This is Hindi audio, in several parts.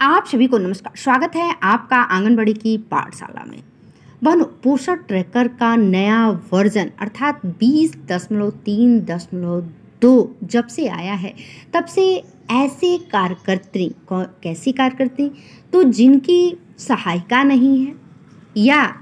आप सभी को नमस्कार। स्वागत है आपका आंगनबाड़ी की पाठशाला में। बहनों, पोषण ट्रैकर का नया वर्जन अर्थात 20.3.2 जब से आया है तब से ऐसे कार्यकर्त्री, कैसी कार्यकर्त्री, तो जिनकी सहायिका नहीं है या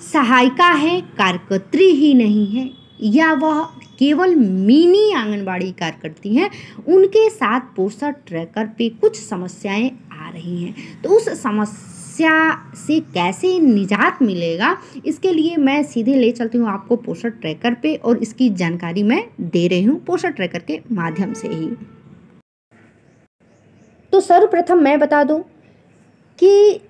सहायिका है कार्यकर्त्री ही नहीं है या वह केवल मिनी आंगनबाड़ी कार्यकर्ती हैं, उनके साथ पोषण ट्रैकर पे कुछ समस्याएं आ रही हैं। तो उस समस्या से कैसे निजात मिलेगा, इसके लिए मैं सीधे ले चलती हूँ आपको पोषण ट्रैकर पे और इसकी जानकारी मैं दे रही हूँ पोषण ट्रैकर के माध्यम से ही। तो सर्वप्रथम मैं बता दूँ कि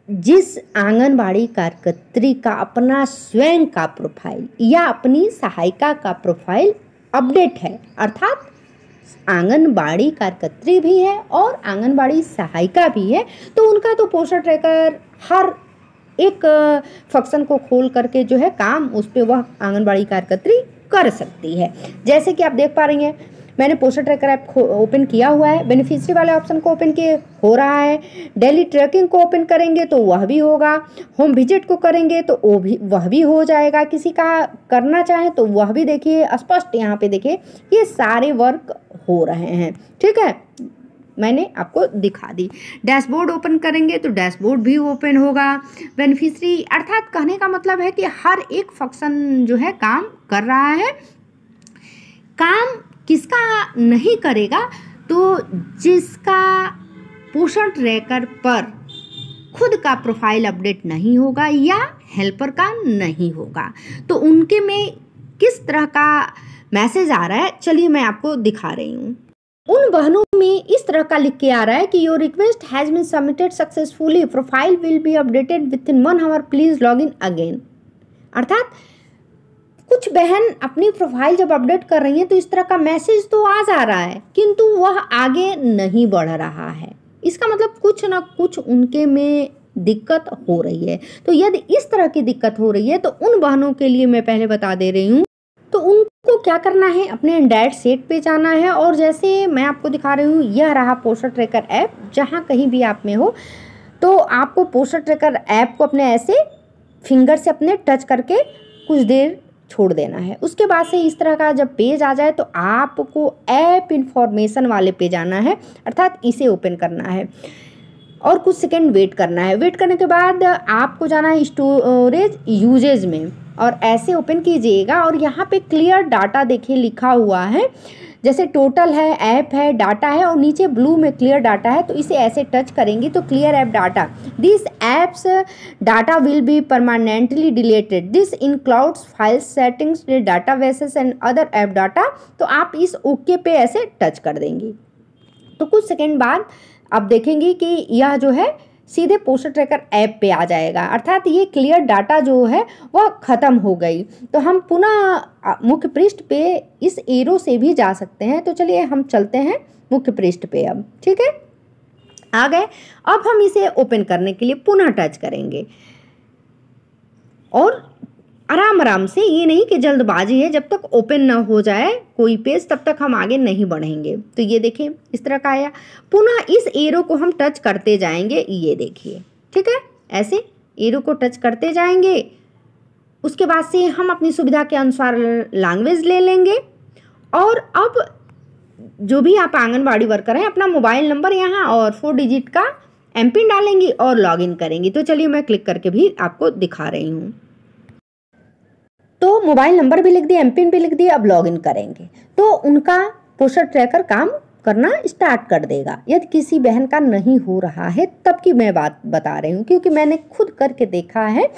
जिस आंगनबाड़ी कार्यकर्त्री का अपना स्वयं का प्रोफाइल या अपनी सहायिका का प्रोफाइल अपडेट है, अर्थात आंगनबाड़ी कार्यकर्त्री भी है और आंगनबाड़ी सहायिका भी है, तो उनका तो पोषण ट्रैकर हर एक फंक्शन को खोल करके जो है काम उस पर वह आंगनबाड़ी कार्यकर्त्री कर सकती है। जैसे कि आप देख पा रही हैं, मैंने पोषण ट्रैकर ऐप ओपन किया हुआ है। बेनिफिशियरी वाले ऑप्शन को ओपन किए हो रहा है। डेली ट्रैकिंग को ओपन करेंगे तो वह भी होगा। होम विजिट को करेंगे तो वह भी हो जाएगा। किसी का करना चाहे तो वह भी देखिए स्पष्ट यहाँ पे देखिए ये सारे वर्क हो रहे हैं। ठीक है, मैंने आपको दिखा दी। डैशबोर्ड ओपन करेंगे तो डैशबोर्ड भी ओपन होगा। बेनिफिशियरी अर्थात कहने का मतलब है कि हर एक फंक्शन जो है काम कर रहा है। काम किसका नहीं करेगा, तो जिसका पोषण ट्रैकर पर खुद का प्रोफाइल अपडेट नहीं होगा या हेल्पर का नहीं होगा, तो उनके में किस तरह का मैसेज आ रहा है, चलिए मैं आपको दिखा रही हूँ। उन बहनों में इस तरह का लिख के आ रहा है कि your request has been submitted successfully, profile will be updated within 1 hour, please log in again. अर्थात कुछ बहन अपनी प्रोफाइल जब अपडेट कर रही हैं तो इस तरह का मैसेज तो आ जा रहा है, किंतु वह आगे नहीं बढ़ रहा है। इसका मतलब कुछ ना कुछ उनके में दिक्कत हो रही है। तो यदि इस तरह की दिक्कत हो रही है तो उन बहनों के लिए मैं पहले बता दे रही हूँ, तो उनको क्या करना है, अपने एंड्रॉयड सेट पे जाना है और जैसे मैं आपको दिखा रही हूँ, यह रहा पोषण ट्रैकर ऐप। जहाँ कहीं भी आप में हो तो आपको पोषण ट्रैकर ऐप को अपने ऐसे फिंगर से अपने टच करके कुछ देर छोड़ देना है। उसके बाद से इस तरह का जब पेज आ जाए तो आपको ऐप इंफॉर्मेशन वाले पे जाना है, अर्थात इसे ओपन करना है और कुछ सेकंड वेट करना है। वेट करने के बाद आपको जाना है स्टोरेज यूजेज में और ऐसे ओपन कीजिएगा और यहाँ पे क्लियर डाटा देखिए लिखा हुआ है। जैसे टोटल है, ऐप है, डाटा है और नीचे ब्लू में क्लियर डाटा है, तो इसे ऐसे टच करेंगे तो clear app data, this apps data will be permanently deleted, this includes files, settings, databases and other app data. तो आप इस ओके पे ऐसे टच कर देंगे तो कुछ सेकंड बाद आप देखेंगे कि यह जो है सीधे पोषण ट्रैकर ऐप पे आ जाएगा, अर्थात ये क्लियर डाटा जो है वह ख़त्म हो गई। तो हम पुनः मुख्य पृष्ठ पे इस एरो से भी जा सकते हैं। तो चलिए हम चलते हैं मुख्य पृष्ठ पे अब। ठीक है, आ गए। अब हम इसे ओपन करने के लिए पुनः टच करेंगे और आराम आराम से, ये नहीं कि जल्दबाजी है, जब तक ओपन ना हो जाए कोई पेज तब तक हम आगे नहीं बढ़ेंगे। तो ये देखिए इस तरह का आया। पुनः इस एरो को हम टच करते जाएंगे, ये देखिए। ठीक है, ऐसे एरो को टच करते जाएंगे। उसके बाद से हम अपनी सुविधा के अनुसार लैंग्वेज ले लेंगे और अब जो भी आप आंगनबाड़ी वर्कर हैं अपना मोबाइल नंबर यहाँ और 4 डिजिट का एमपिन डालेंगी और लॉगिन करेंगी। तो चलिए मैं क्लिक करके भी आपको दिखा रही हूँ। तो मोबाइल नंबर भी लिख दिया, एमपिन भी लिख दिया, अब लॉगिन करेंगे तो उनका पोषण ट्रैकर काम करना स्टार्ट कर देगा। यदि किसी बहन का नहीं हो रहा है तब की मैं बात बता रही हूँ, क्योंकि मैंने खुद करके देखा है,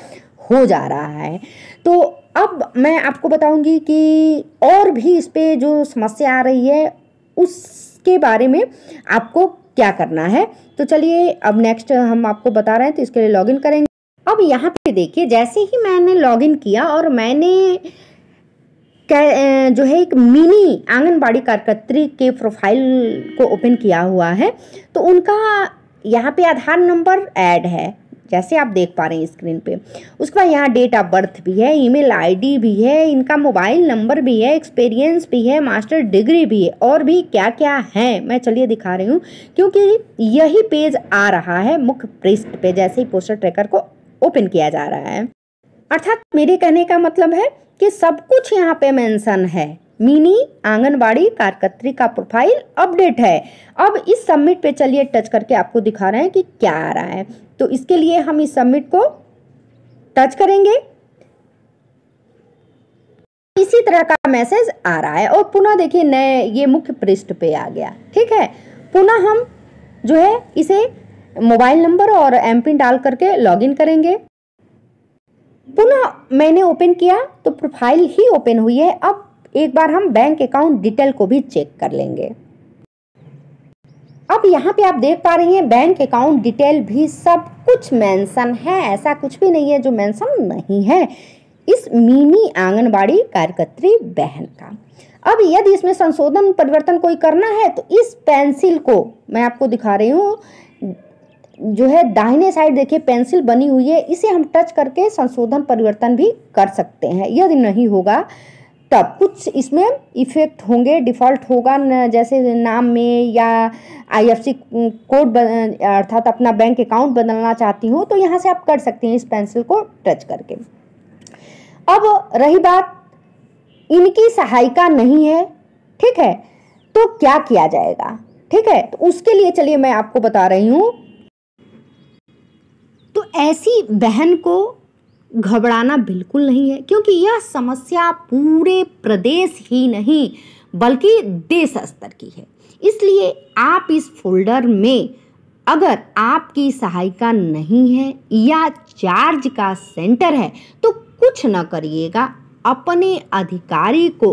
हो जा रहा है। तो अब मैं आपको बताऊंगी कि और भी इस पे जो समस्या आ रही है उसके बारे में आपको क्या करना है। तो चलिए अब नेक्स्ट हम आपको बता रहे हैं, तो इसके लिए लॉगिन करेंगे। अब यहाँ पे देखिए, जैसे ही मैंने लॉगिन किया और मैंने जो है एक मिनी आंगनबाड़ी कार्यकर्त्री के प्रोफाइल को ओपन किया हुआ है, तो उनका यहाँ पे आधार नंबर ऐड है, जैसे आप देख पा रहे हैं स्क्रीन पे। उसके बाद यहाँ डेट ऑफ बर्थ भी है, ईमेल आईडी भी है, इनका मोबाइल नंबर भी है, एक्सपीरियंस भी है, मास्टर डिग्री भी है, और भी क्या क्या है मैं चलिए दिखा रही हूँ, क्योंकि यही पेज आ रहा है मुख्य पृष्ठ पे जैसे ही पोस्टर ट्रैकर को ओपन किया जा रहा है। अर्थात मेरे कहने का मतलब है कि सब कुछ यहाँ पे मेंशन है। मिनी आंगनबाड़ी कार्यकर्त्री का प्रोफाइल अपडेट है। अब इस सबमिट पे चलिए टच करके आपको दिखा रहे हैं कि क्या आ रहा है। तो इसके लिए हम इस सबमिट को टच करेंगे, इसी तरह का मैसेज आ रहा है और पुनः देखिए नए ये मुख्य पृष्ठ पे आ गया। ठीक है, पुनः हम जो है इसे मोबाइल नंबर और एमपिन डाल करके लॉगिन करेंगे। पुनः मैंने ओपन किया तो प्रोफाइल ही ओपन हुई है। अब एक बार हम बैंक अकाउंट डिटेल को भी चेक कर लेंगे। अब यहाँ पे आप देख पा रही हैं बैंक अकाउंट डिटेल भी सब कुछ मेंशन है, ऐसा कुछ भी नहीं है जो मेंशन नहीं है इस मिनी आंगनबाड़ी कार्यकर्त्री बहन का। अब यदि इसमें संशोधन परिवर्तन कोई करना है तो इस पेंसिल को मैं आपको दिखा रही हूँ, जो है दाहिने साइड देखिए पेंसिल बनी हुई है, इसे हम टच करके संशोधन परिवर्तन भी कर सकते हैं। यदि नहीं होगा तब कुछ इसमें इफेक्ट होंगे, डिफ़ॉल्ट होगा जैसे नाम में या आईएफएससी कोड अर्थात अपना बैंक अकाउंट बदलना चाहती हो तो यहाँ से आप कर सकते हैं इस पेंसिल को टच करके। अब रही बात इनकी सहायिका नहीं है, ठीक है, तो क्या किया जाएगा। ठीक है, तो उसके लिए चलिए मैं आपको बता रही हूँ। तो ऐसी बहन को घबराना बिल्कुल नहीं है, क्योंकि यह समस्या पूरे प्रदेश ही नहीं बल्कि देश स्तर की है। इसलिए आप इस फोल्डर में अगर आपकी सहायिका नहीं है या चार्ज का सेंटर है तो कुछ न करिएगा, अपने अधिकारी को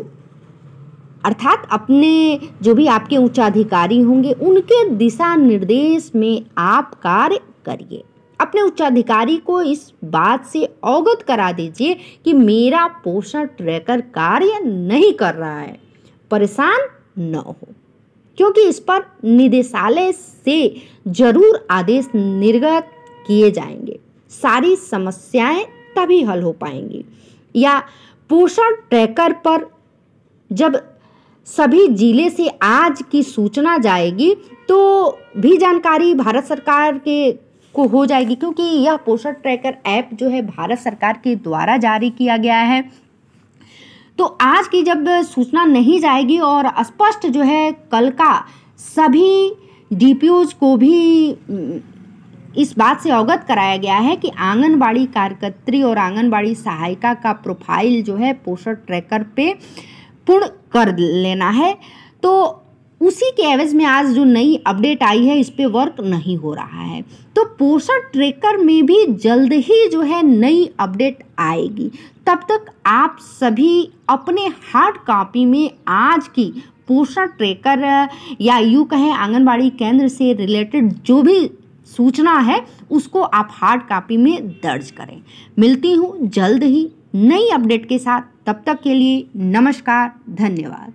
अर्थात अपने जो भी आपके उच्चाधिकारी होंगे उनके दिशा निर्देश में आप कार्य करिए। अपने उच्चाधिकारी को इस बात से अवगत करा दीजिए कि मेरा पोषण ट्रैकर कार्य नहीं कर रहा है, परेशान न हो, क्योंकि इस पर निदेशालय से जरूर आदेश निर्गत किए जाएंगे। सारी समस्याएं तभी हल हो पाएंगी। या पोषण ट्रैकर पर जब सभी जिले से आज की सूचना जाएगी तो भी जानकारी भारत सरकार के को हो जाएगी, क्योंकि यह पोषण ट्रैकर ऐप जो है भारत सरकार के द्वारा जारी किया गया है। तो आज की जब सूचना नहीं जाएगी और स्पष्ट जो है कल का सभी डीपीओज को भी इस बात से अवगत कराया गया है कि आंगनबाड़ी कार्यकर्त्री और आंगनबाड़ी सहायिका का प्रोफाइल जो है पोषण ट्रैकर पे पूर्ण कर लेना है। तो उसी के एवज में आज जो नई अपडेट आई है इस पे वर्क नहीं हो रहा है। तो पोषण ट्रैकर में भी जल्द ही जो है नई अपडेट आएगी। तब तक आप सभी अपने हार्ड कॉपी में आज की पोषण ट्रैकर या यूँ कहें आंगनबाड़ी केंद्र से रिलेटेड जो भी सूचना है उसको आप हार्ड कॉपी में दर्ज करें। मिलती हूँ जल्द ही नई अपडेट के साथ, तब तक के लिए नमस्कार, धन्यवाद।